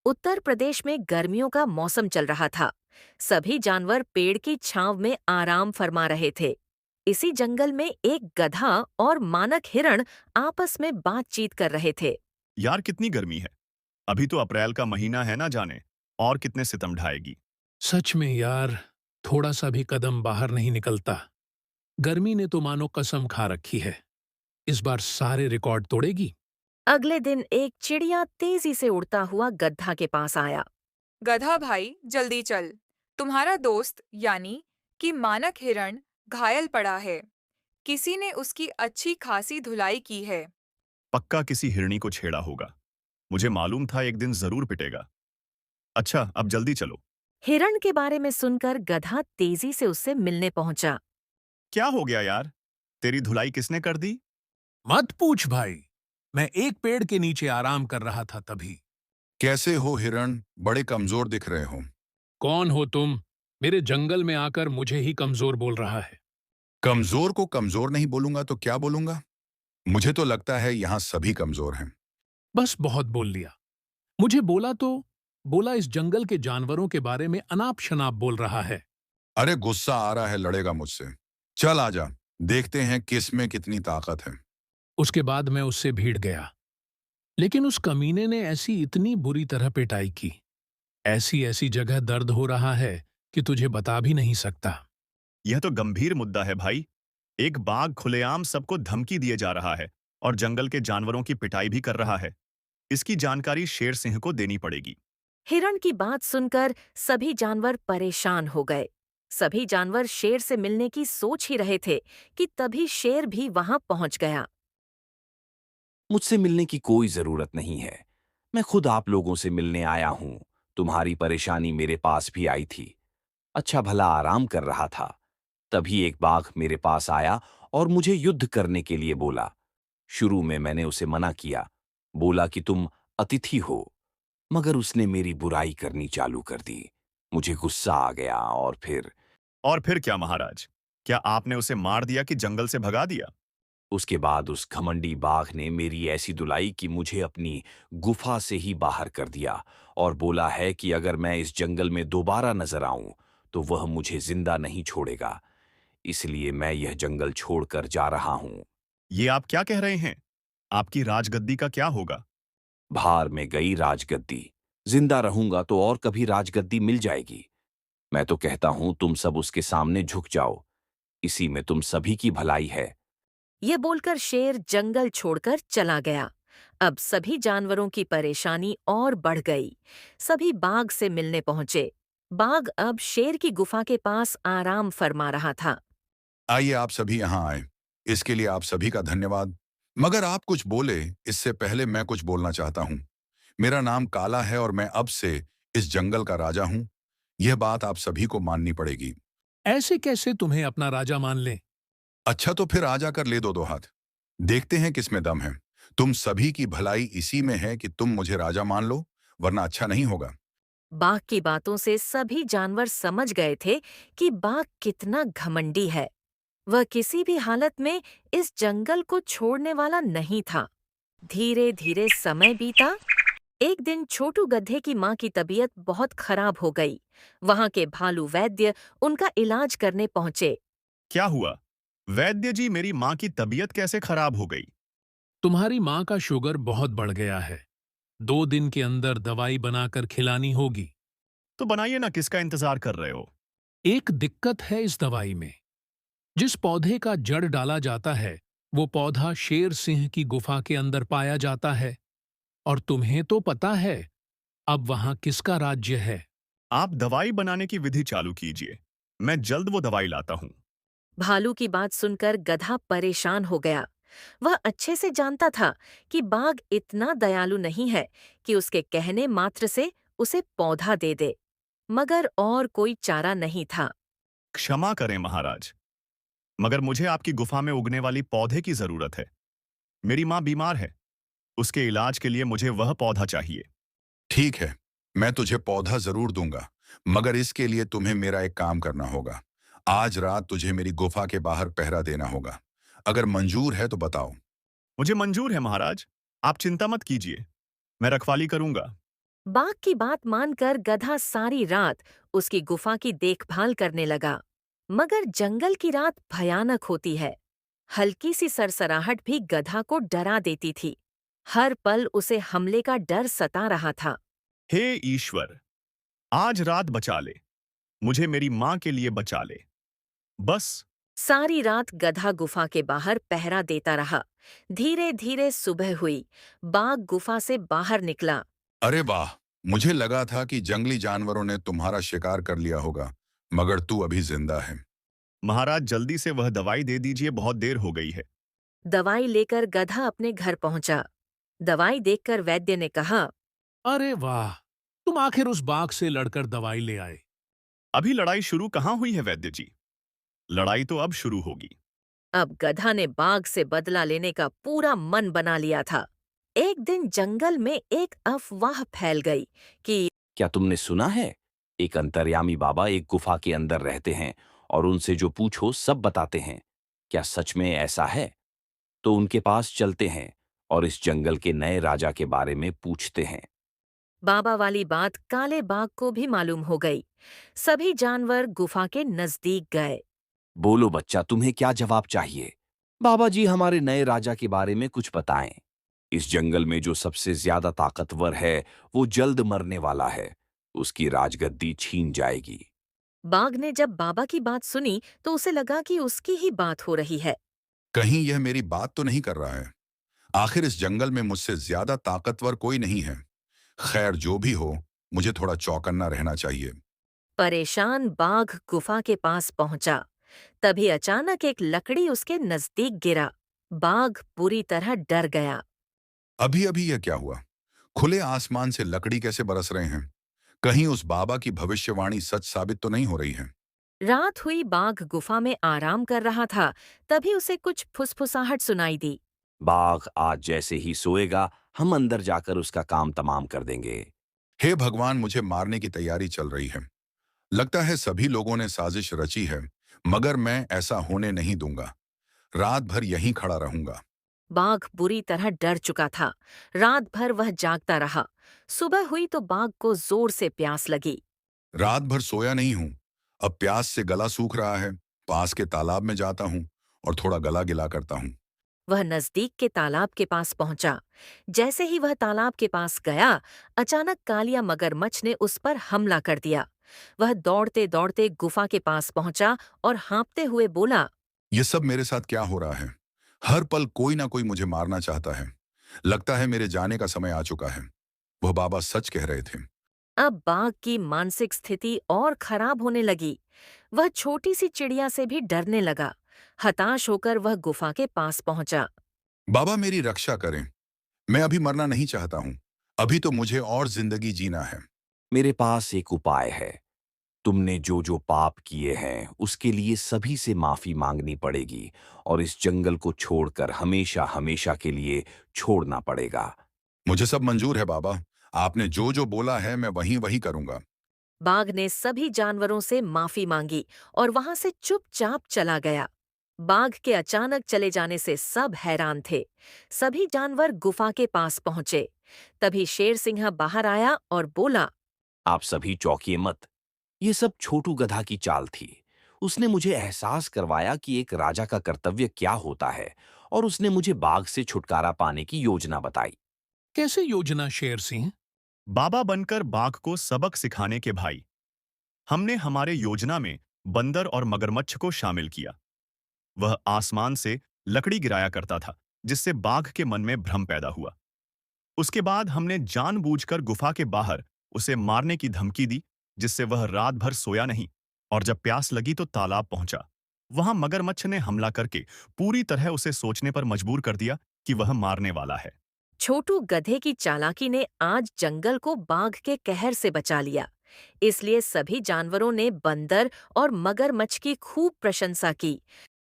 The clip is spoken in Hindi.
उत्तर प्रदेश में गर्मियों का मौसम चल रहा था। सभी जानवर पेड़ की छांव में आराम फरमा रहे थे। इसी जंगल में एक गधा और मानक हिरण आपस में बातचीत कर रहे थे। यार कितनी गर्मी है। अभी तो अप्रैल का महीना है ना जाने और कितने सितम ढाएगी। सच में यार, थोड़ा सा भी कदम बाहर नहीं निकलता। गर्मी ने तो मानो कसम खा रखी है, इस बार सारे रिकॉर्ड तोड़ेगी। अगले दिन एक चिड़िया तेजी से उड़ता हुआ गधा के पास आया। गधा भाई जल्दी चल। तुम्हारा दोस्त यानी कि मानक हिरण घायल पड़ा है। किसी ने उसकी अच्छी खासी धुलाई की है। पक्का किसी हिरनी को छेड़ा होगा। मुझे मालूम था एक दिन जरूर पिटेगा। अच्छा अब जल्दी चलो। हिरण के बारे में सुनकर गधा तेजी से उससे मिलने पहुंचा। क्या हो गया यार? तेरी धुलाई किसने कर दी? मत पूछ भाई, मैं एक पेड़ के नीचे आराम कर रहा था तभी। कैसे हो हिरण? बड़े कमजोर दिख रहे हो। कौन हो तुम? मेरे जंगल में आकर मुझे ही कमजोर बोल रहा है। कमजोर को कमजोर नहीं बोलूंगा तो क्या बोलूंगा? मुझे तो लगता है यहाँ सभी कमजोर हैं। बस बहुत बोल लिया। मुझे बोला इस जंगल के जानवरों के बारे में अनाप शनाप बोल रहा है। अरे गुस्सा आ रहा है, लड़ेगा मुझसे। चल आजा, देखते हैं किस में कितनी ताकत है। उसके बाद मैं उससे भीड़ गया, लेकिन उस कमीने ने ऐसी इतनी बुरी तरह पिटाई की। ऐसी ऐसी जगह दर्द हो रहा है कि तुझे बता भी नहीं सकता। यह तो गंभीर मुद्दा है भाई। एक बाघ खुलेआम सबको धमकी दिए जा रहा है और जंगल के जानवरों की पिटाई भी कर रहा है। इसकी जानकारी शेर सिंह को देनी पड़ेगी। हिरण की बात सुनकर सभी जानवर परेशान हो गए। सभी जानवर शेर से मिलने की सोच ही रहे थे कि तभी शेर भी वहां पहुंच गया। मुझसे मिलने की कोई जरूरत नहीं है। मैं खुद आप लोगों से मिलने आया हूं। तुम्हारी परेशानी मेरे पास भी आई थी। अच्छा भला आराम कर रहा था, तभी एक बाघ मेरे पास आया और मुझे युद्ध करने के लिए बोला। शुरू में मैंने उसे मना किया, बोला कि तुम अतिथि हो, मगर उसने मेरी बुराई करनी चालू कर दी। मुझे गुस्सा आ गया और फिर क्या महाराज? क्या आपने उसे मार दिया कि जंगल से भगा दिया? उसके बाद उस घमंडी बाघ ने मेरी ऐसी धुलाई कि मुझे अपनी गुफा से ही बाहर कर दिया और बोला है कि अगर मैं इस जंगल में दोबारा नजर आऊं तो वह मुझे जिंदा नहीं छोड़ेगा। इसलिए मैं यह जंगल छोड़कर जा रहा हूं। ये आप क्या कह रहे हैं? आपकी राजगद्दी का क्या होगा? भार में गई राजगद्दी। जिंदा रहूंगा तो और कभी राजगद्दी मिल जाएगी। मैं तो कहता हूं तुम सब उसके सामने झुक जाओ। इसी में तुम सभी की भलाई है। ये बोलकर शेर जंगल छोड़कर चला गया। अब सभी जानवरों की परेशानी और बढ़ गई। सभी बाघ से मिलने पहुंचे। बाघ अब शेर की गुफा के पास आराम फरमा रहा था। आइए, आप सभी यहाँ आए। इसके लिए आप सभी का धन्यवाद। मगर आप कुछ बोले इससे पहले मैं कुछ बोलना चाहता हूँ। मेरा नाम काला है और मैं अब से इस जंगल का राजा हूँ। यह बात आप सभी को माननी पड़ेगी। ऐसे कैसे तुम्हें अपना राजा मान लें? अच्छा तो फिर आ जाकर ले दो दो हाथ। देखते हैं किसमें दम है। तुम सभी की भलाई इसी में है कि तुम मुझे राजा मान लो, वरना अच्छा नहीं होगा। बाघ की बातों से सभी जानवर समझ गए थे कि बाघ कितना घमंडी है। वह किसी भी हालत में इस जंगल को छोड़ने वाला नहीं था। धीरे धीरे समय बीता। एक दिन छोटू गधे की माँ की तबीयत बहुत खराब हो गई। वहां के भालू वैद्य उनका इलाज करने पहुंचे। क्या हुआ? वैद्य जी, मेरी माँ की तबीयत कैसे खराब हो गई? तुम्हारी माँ का शुगर बहुत बढ़ गया है। 2 दिन के अंदर दवाई बनाकर खिलानी होगी। तो बनाइए ना, किसका इंतजार कर रहे हो? एक दिक्कत है इस दवाई में। जिस पौधे का जड़ डाला जाता है, वो पौधा शेर सिंह की गुफा के अंदर पाया जाता है। और तुम्हें तो पता है अब वहां किसका राज्य है। आप दवाई बनाने की विधि चालू कीजिए। मैं जल्द वो दवाई लाता हूँ। भालू की बात सुनकर गधा परेशान हो गया। वह अच्छे से जानता था कि बाघ इतना दयालु नहीं है कि उसके कहने मात्र से उसे पौधा दे दे। मगर और कोई चारा नहीं था। क्षमा करें महाराज, मगर मुझे आपकी गुफा में उगने वाली पौधे की जरूरत है। मेरी माँ बीमार है। उसके इलाज के लिए मुझे वह पौधा चाहिए। ठीक है, मैं तुझे पौधा जरूर दूंगा, मगर इसके लिए तुम्हें मेरा एक काम करना होगा। आज रात तुझे मेरी गुफा के बाहर पहरा देना होगा। अगर मंजूर है तो बताओ। मुझे मंजूर है महाराज। आप चिंता मत कीजिए, मैं रखवाली करूंगा। बाघ की बात मानकर गधा सारी रात उसकी गुफा की देखभाल करने लगा। मगर जंगल की रात भयानक होती है। हल्की सी सरसराहट भी गधा को डरा देती थी। हर पल उसे हमले का डर सता रहा था। हे ईश्वर, आज रात बचा ले, मुझे मेरी माँ के लिए बचा ले, बस। सारी रात गधा गुफा के बाहर पहरा देता रहा। धीरे धीरे सुबह हुई। बाघ गुफा से बाहर निकला। अरे वाह, मुझे लगा था कि जंगली जानवरों ने तुम्हारा शिकार कर लिया होगा, मगर तू अभी जिंदा है। महाराज, जल्दी से वह दवाई दे दीजिए, बहुत देर हो गई है। दवाई लेकर गधा अपने घर पहुंचा। दवाई देखकर वैद्य ने कहा, अरे वाह, तुम आखिर उस बाघ से लड़कर दवाई ले आए। अभी लड़ाई शुरू कहाँ हुई है वैद्य जी? लड़ाई तो अब शुरू होगी। अब गधा ने बाघ से बदला लेने का पूरा मन बना लिया था। एक दिन जंगल में एक अफवाह फैल गई कि क्या तुमने सुना है? एक अंतर्यामी बाबा एक गुफा के अंदर रहते हैं और उनसे जो पूछो सब बताते हैं। क्या सच में ऐसा है? तो उनके पास चलते हैं और इस जंगल के नए राजा के बारे में पूछते हैं। बाबा वाली बात काले बाघ को भी मालूम हो गई। सभी जानवर गुफा के नजदीक गए। बोलो बच्चा, तुम्हें क्या जवाब चाहिए? बाबा जी, हमारे नए राजा के बारे में कुछ बताएं। इस जंगल में जो सबसे ज्यादा ताकतवर है वो जल्द मरने वाला है। उसकी राजगद्दी छीन जाएगी। बाघ ने जब बाबा की बात सुनी तो उसे लगा कि उसकी ही बात हो रही है। कहीं यह मेरी बात तो नहीं कर रहा है? आखिर इस जंगल में मुझसे ज्यादा ताकतवर कोई नहीं है। खैर, जो भी हो, मुझे थोड़ा चौकन्ना रहना चाहिए। परेशान बाघ गुफा के पास पहुंचा। तभी अचानक एक लकड़ी उसके नजदीक गिरा। बाघ बुरी तरह डर गया। अभी अभी यह क्या हुआ? खुले आसमान से लकड़ी कैसे बरस रहे हैं? कहीं उस बाबा की भविष्यवाणी सच साबित तो नहीं हो रही है? रात हुई, बाघ गुफा में आराम कर रहा था। तभी उसे कुछ फुसफुसाहट सुनाई दी। बाघ आज जैसे ही सोएगा, हम अंदर जाकर उसका काम तमाम कर देंगे। हे भगवान, मुझे मारने की तैयारी चल रही है। लगता है सभी लोगों ने साजिश रची है, मगर मैं ऐसा होने नहीं दूंगा। रात भर यहीं खड़ा रहूंगा। बाघ बुरी तरह डर चुका था। रात भर वह जागता रहा। सुबह हुई तो बाघ को जोर से प्यास लगी। रात भर सोया नहीं हूं, अब प्यास से गला सूख रहा है। पास के तालाब में जाता हूं और थोड़ा गला गिला करता हूं। वह नजदीक के तालाब के पास पहुंचा। जैसे ही वह तालाब के पास गया, अचानक कालिया मगरमच्छ ने उस पर हमला कर दिया। वह दौड़ते दौड़ते गुफा के पास पहुंचा और हाँफते हुए बोला, ये सब मेरे साथ क्या हो रहा है? हर पल कोई ना कोई मुझे मारना चाहता है। लगता है मेरे जाने का समय आ चुका है। वह बाबा सच कह रहे थे। अब बाघ की मानसिक स्थिति और खराब होने लगी। वह छोटी सी चिड़िया से भी डरने लगा। हताश होकर वह गुफा के पास पहुंचा। बाबा, मेरी रक्षा करें। मैं अभी मरना नहीं चाहता हूं। अभी तो मुझे और जिंदगी जीना है। मेरे पास एक उपाय है। तुमने जो जो पाप किए हैं उसके लिए सभी से माफी मांगनी पड़ेगी और इस जंगल को छोड़कर हमेशा हमेशा के लिए छोड़ना पड़ेगा। मुझे सब मंजूर है बाबा। आपने जो जो बोला है मैं वही वही करूंगा। बाघ ने सभी जानवरों से माफी मांगी और वहां से चुपचाप चला गया। बाघ के अचानक चले जाने से सब हैरान थे। सभी जानवर गुफा के पास पहुंचे। तभी शेर सिंह बाहर आया और बोला, आप सभी चौंकिए मत। ये सब छोटू गधा की चाल थी। उसने मुझे एहसास करवाया कि एक राजा का कर्तव्य क्या होता है और उसने मुझे बाघ से छुटकारा पाने की योजना बताई। कैसे योजना, शेर सिंह? बाबा बनकर बाघ को सबक सिखाने के भाई। हमने हमारे योजना में बंदर और मगरमच्छ को शामिल किया। वह आसमान से लकड़ी गिराया करता था, जिससे बाघ के मन में भ्रम पैदा हुआ। उसके बाद हमने जानबूझकर गुफा के बाहर उसे मारने की धमकी दी, जिससे वह रात भर सोया नहीं और जब प्यास लगी तो तालाब पहुंचा। वहां मगरमच्छ ने हमला करके पूरी तरह उसे सोचने पर मजबूर कर दिया कि वह मारने वाला है। छोटू गधे की चालाकी ने आज जंगल को बाघ के कहर से बचा लिया। इसलिए सभी जानवरों ने बंदर और मगरमच्छ की खूब प्रशंसा की।